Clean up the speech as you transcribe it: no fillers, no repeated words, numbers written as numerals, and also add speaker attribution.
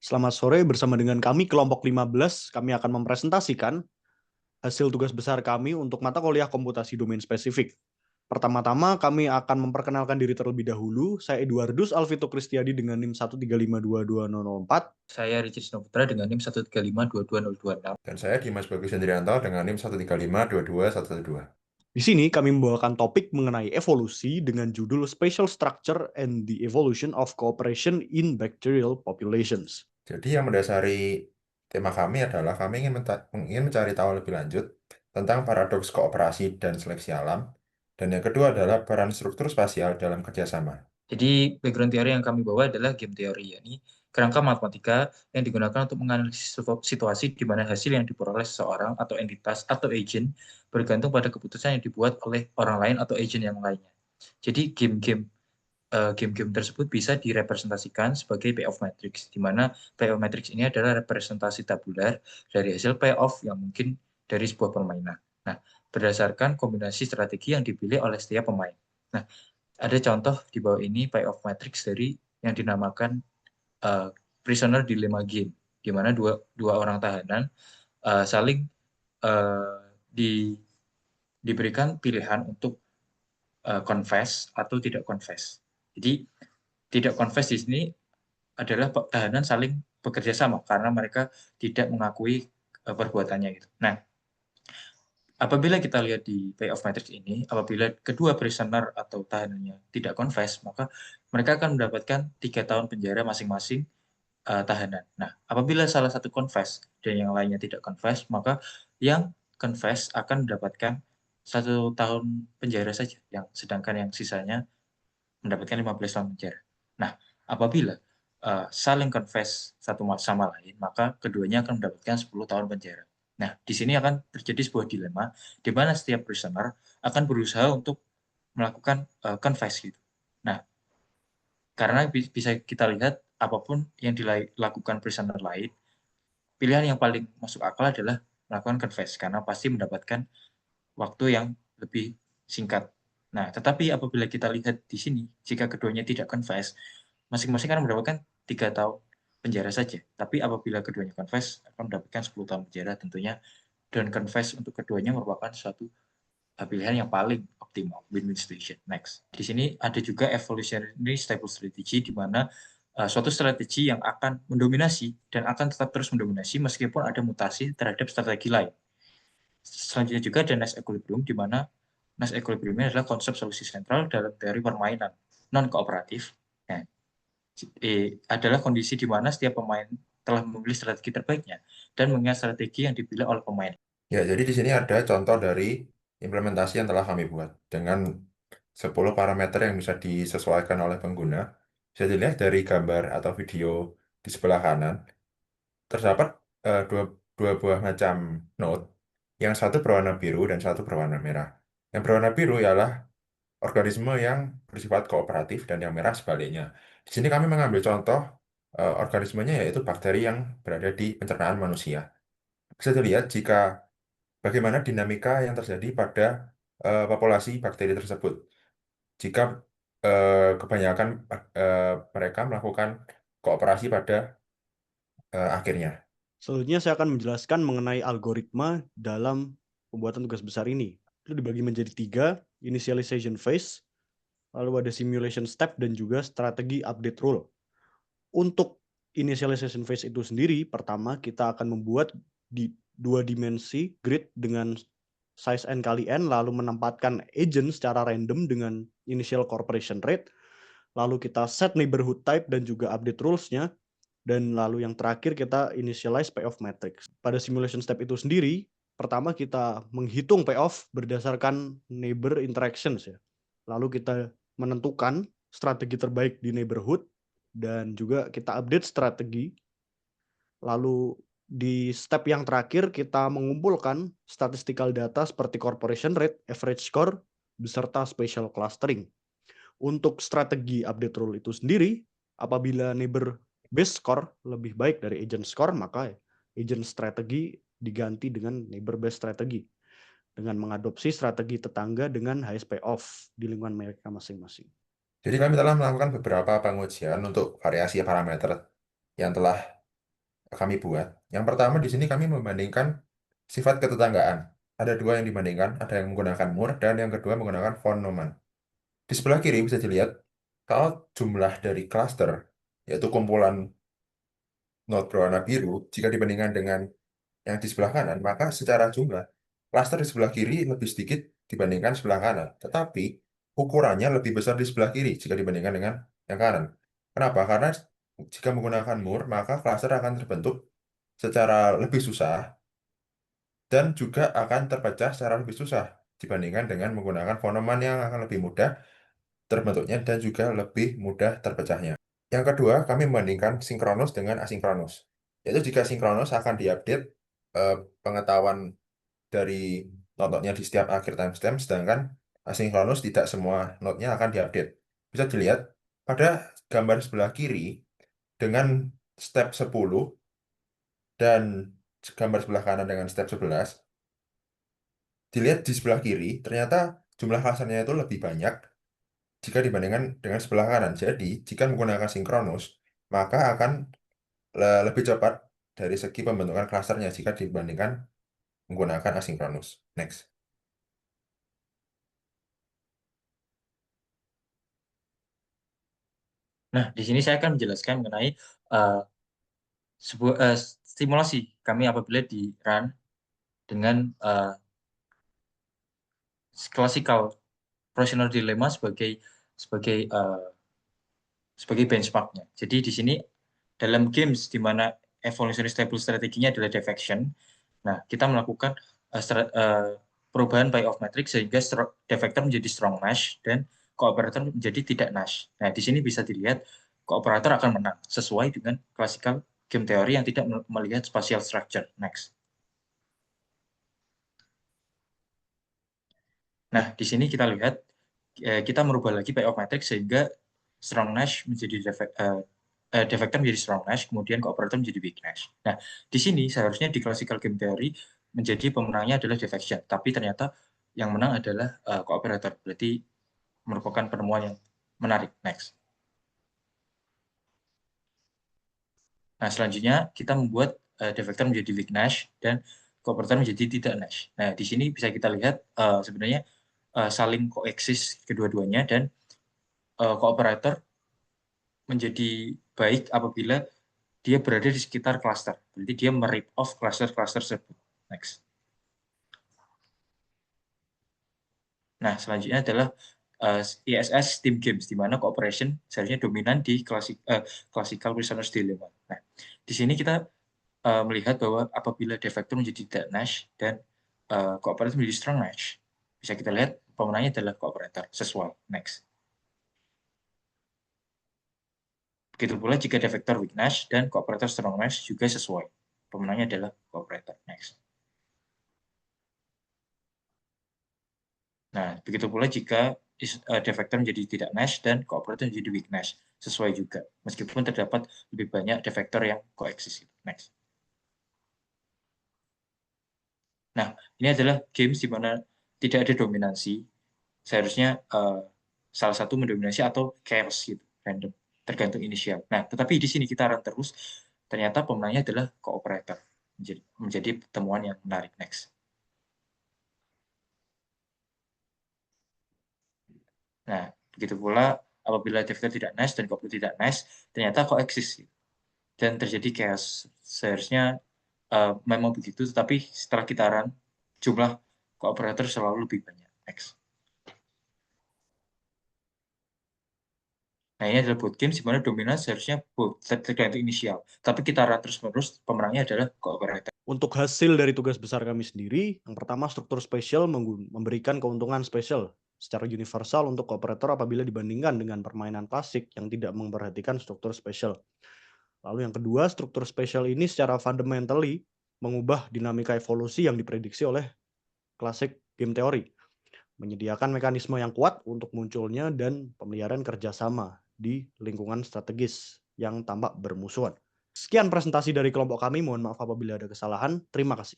Speaker 1: Selamat sore, bersama dengan kami kelompok 15, kami akan mempresentasikan hasil tugas besar kami untuk mata kuliah komputasi domain spesifik. Pertama-tama kami akan memperkenalkan diri terlebih dahulu. Saya Eduardus Alvito Kristiadi dengan NIM 135222004.
Speaker 2: Saya Richard Sinoputra dengan NIM 135222026.
Speaker 3: Dan saya Dimas Bagus Hendrianto dengan NIM 135222112.
Speaker 1: Di sini kami membawakan topik mengenai evolusi dengan judul Spatial Structure and the Evolution of Cooperation in Bacterial Populations.
Speaker 3: Jadi yang mendasari tema kami adalah kami ingin mencari tahu lebih lanjut tentang paradoks kooperasi dan seleksi alam. Dan yang kedua adalah peran struktur spasial dalam kerjasama.
Speaker 2: Jadi background teori yang kami bawa adalah game teori, yakni kerangka matematika yang digunakan untuk menganalisis situasi di mana hasil yang diperoleh seseorang atau entitas atau agent bergantung pada keputusan yang dibuat oleh orang lain atau agent yang lainnya. Jadi game-game tersebut bisa direpresentasikan sebagai payoff matrix, di mana payoff matrix ini adalah representasi tabular dari hasil payoff yang mungkin dari sebuah permainan. Nah, berdasarkan kombinasi strategi yang dipilih oleh setiap pemain. Nah, ada contoh di bawah ini payoff matrix dari yang dinamakan prisoner dilemma game, di mana dua orang tahanan saling diberikan pilihan untuk confess atau tidak confess. Jadi tidak confess di sini adalah tahanan saling bekerja sama karena mereka tidak mengakui perbuatannya gitu. Nah, apabila kita lihat di payoff matrix ini, apabila kedua prisoner atau tahanannya tidak confess, maka mereka akan mendapatkan 3 tahun penjara masing-masing tahanan. Nah, apabila salah satu confess dan yang lainnya tidak confess, maka yang confess akan mendapatkan 1 tahun penjara saja, sedangkan yang sisanya mendapatkan 15 tahun penjara. Nah, apabila saling confess satu sama lain, maka keduanya akan mendapatkan 10 tahun penjara. Nah, di sini akan terjadi sebuah dilema di mana setiap prisoner akan berusaha untuk melakukan confess gitu. Nah, karena bisa kita lihat apapun yang dilakukan prisoner lain, pilihan yang paling masuk akal adalah melakukan confess karena pasti mendapatkan waktu yang lebih singkat. Nah, tetapi apabila kita lihat di sini, jika keduanya tidak confess, masing-masing akan mendapatkan 3 tahun penjara saja. Tapi apabila keduanya confess, akan mendapatkan 10 tahun penjara tentunya. Dan confess untuk keduanya merupakan suatu pilihan yang paling optimal, win-win situation. Next. Di sini ada juga evolutionary stable strategy, di mana suatu strategi yang akan mendominasi dan akan tetap terus mendominasi meskipun ada mutasi terhadap strategi lain. Selanjutnya juga ada Nash equilibrium, di mana Nash equilibrium ini adalah konsep solusi sentral dalam teori permainan non-kooperatif. Nah, adalah kondisi di mana setiap pemain telah memilih strategi terbaiknya dan mengingat strategi yang dipilih oleh pemain.
Speaker 3: Ya, jadi di sini ada contoh dari implementasi yang telah kami buat dengan 10 parameter yang bisa disesuaikan oleh pengguna. Bisa dilihat dari gambar atau video di sebelah kanan. Terdapat dua buah macam node. Yang satu berwarna biru dan satu berwarna merah. Yang berwarna biru ialah organisme yang bersifat kooperatif dan yang merah sebaliknya. Di sini kami mengambil contoh organismenya yaitu bakteri yang berada di pencernaan manusia. Bisa dilihat bagaimana dinamika yang terjadi pada populasi bakteri tersebut. Jika kebanyakan mereka melakukan kooperasi pada akhirnya.
Speaker 1: Selanjutnya saya akan menjelaskan mengenai algoritma dalam pembuatan tugas besar ini. Itu dibagi menjadi 3, initialization phase, lalu ada simulation step, dan juga strategi update rule. Untuk initialization phase itu sendiri, pertama kita akan membuat di 2 dimensi grid dengan size n kali n, lalu menempatkan agent secara random dengan initial corporation rate, lalu kita set neighborhood type dan juga update rules-nya, dan lalu yang terakhir kita initialize payoff matrix. Pada simulation step itu sendiri, pertama kita menghitung payoff berdasarkan neighbor interactions ya. Lalu kita menentukan strategi terbaik di neighborhood dan juga kita update strategi. Lalu di step yang terakhir kita mengumpulkan statistical data seperti corporation rate, average score, beserta spatial clustering. Untuk strategi update rule itu sendiri, apabila neighbor base score lebih baik dari agent score, maka agent strategi diganti dengan neighbor base strategi dengan mengadopsi strategi tetangga dengan highest payoff di lingkungan mereka masing-masing.
Speaker 3: Jadi kami telah melakukan beberapa pengujian untuk variasi parameter yang telah kami buat. Yang pertama di sini kami membandingkan sifat ketetanggaan. Ada dua yang dibandingkan, ada yang menggunakan Moore dan yang kedua menggunakan von Neumann. Di sebelah kiri bisa dilihat kalau jumlah dari cluster, yaitu kumpulan node berwarna biru, jika dibandingkan dengan yang di sebelah kanan, maka secara jumlah cluster di sebelah kiri lebih sedikit dibandingkan sebelah kanan. Tetapi ukurannya lebih besar di sebelah kiri jika dibandingkan dengan yang kanan. Kenapa? Karena jika menggunakan Moore, maka cluster akan terbentuk secara lebih susah dan juga akan terpecah secara lebih susah dibandingkan dengan menggunakan von Neumann yang akan lebih mudah terbentuknya dan juga lebih mudah terpecahnya. Yang kedua, kami membandingkan sinkronus dengan asinkronus. Yaitu jika sinkronus akan diupdate pengetahuan dari node-nya di setiap akhir timestamp, sedangkan asinkronus tidak semua node-nya akan diupdate. Bisa dilihat pada gambar sebelah kiri dengan step 10 dan gambar sebelah kanan dengan step 11, dilihat di sebelah kiri, ternyata jumlah clusternya itu lebih banyak jika dibandingkan dengan sebelah kanan. Jadi, jika menggunakan sinkronus, maka akan lebih cepat dari segi pembentukan klasternya jika dibandingkan menggunakan asinkronus. Next.
Speaker 2: Nah, di sini saya akan menjelaskan mengenai sebuah simulasi kami apabila di run dengan classical Procedural dilemma sebagai benchmarknya. Jadi di sini dalam games di mana evolutionary stable strateginya adalah defection, nah kita melakukan perubahan by off matrix sehingga defector menjadi strong Nash dan kooperator menjadi tidak Nash. Nah di sini bisa dilihat kooperator akan menang sesuai dengan classical game teori yang tidak melihat spatial structure. Next. Nah di sini kita lihat kita merubah lagi by off matrix sehingga strong Nash menjadi defector menjadi strong Nash, kemudian kooperator menjadi weak Nash. Nah, di sini seharusnya di classical game theory menjadi pemenangnya adalah defection, tapi ternyata yang menang adalah kooperator. Berarti merupakan penemuan yang menarik. Next. Nah, selanjutnya kita membuat defector menjadi weak Nash dan kooperator menjadi tidak Nash. Nah, di sini bisa kita lihat sebenarnya saling koeksis kedua-duanya dan kooperator menjadi baik apabila dia berada di sekitar cluster. Berarti dia merip off cluster-cluster tersebut. Next. Nah, selanjutnya adalah ISS Team Games, di mana cooperation seharusnya dominan di classical prisoner's dilemma. Nah, di sini kita melihat bahwa apabila defector menjadi tidak Nash dan cooperator menjadi strong Nash, bisa kita lihat pemenangnya adalah cooperator. Sesuai. Next. Begitu pula jika defector weak Nash dan kooperator strong Nash juga sesuai. Pemenangnya adalah kooperator. Next. Nah, begitu pula jika defector menjadi tidak Nash dan kooperator menjadi weak Nash. Sesuai juga. Meskipun terdapat lebih banyak defector yang koeksis. Next. Nah, ini adalah games di mana tidak ada dominansi. Seharusnya salah satu mendominasi atau chaos gitu, random, tergantung inisial. Nah, tetapi di sini kita run terus, ternyata pemenangnya adalah kooperator. Menjadi temuan yang menarik. Next. Nah, begitu pula apabila defector tidak Nash dan kooperator tidak Nash, ternyata koeksis. Dan terjadi chaos. Seharusnya memang begitu, tetapi setelah kita run, jumlah kooperator selalu lebih banyak. Next. Nah, ini adalah board games di mana dominan seharusnya tergantung inisial. Tapi kita run terus-menerus, pemenangnya adalah kooperator.
Speaker 1: Untuk hasil dari tugas besar kami sendiri, yang pertama struktur spesial memberikan keuntungan spesial secara universal untuk kooperator apabila dibandingkan dengan permainan klasik yang tidak memperhatikan struktur spesial. Lalu yang kedua, struktur spesial ini secara fundamentally mengubah dinamika evolusi yang diprediksi oleh klasik game teori, menyediakan mekanisme yang kuat untuk munculnya dan pemeliharaan kerjasama di lingkungan strategis yang tampak bermusuhan. Sekian presentasi dari kelompok kami, mohon maaf apabila ada kesalahan. Terima kasih.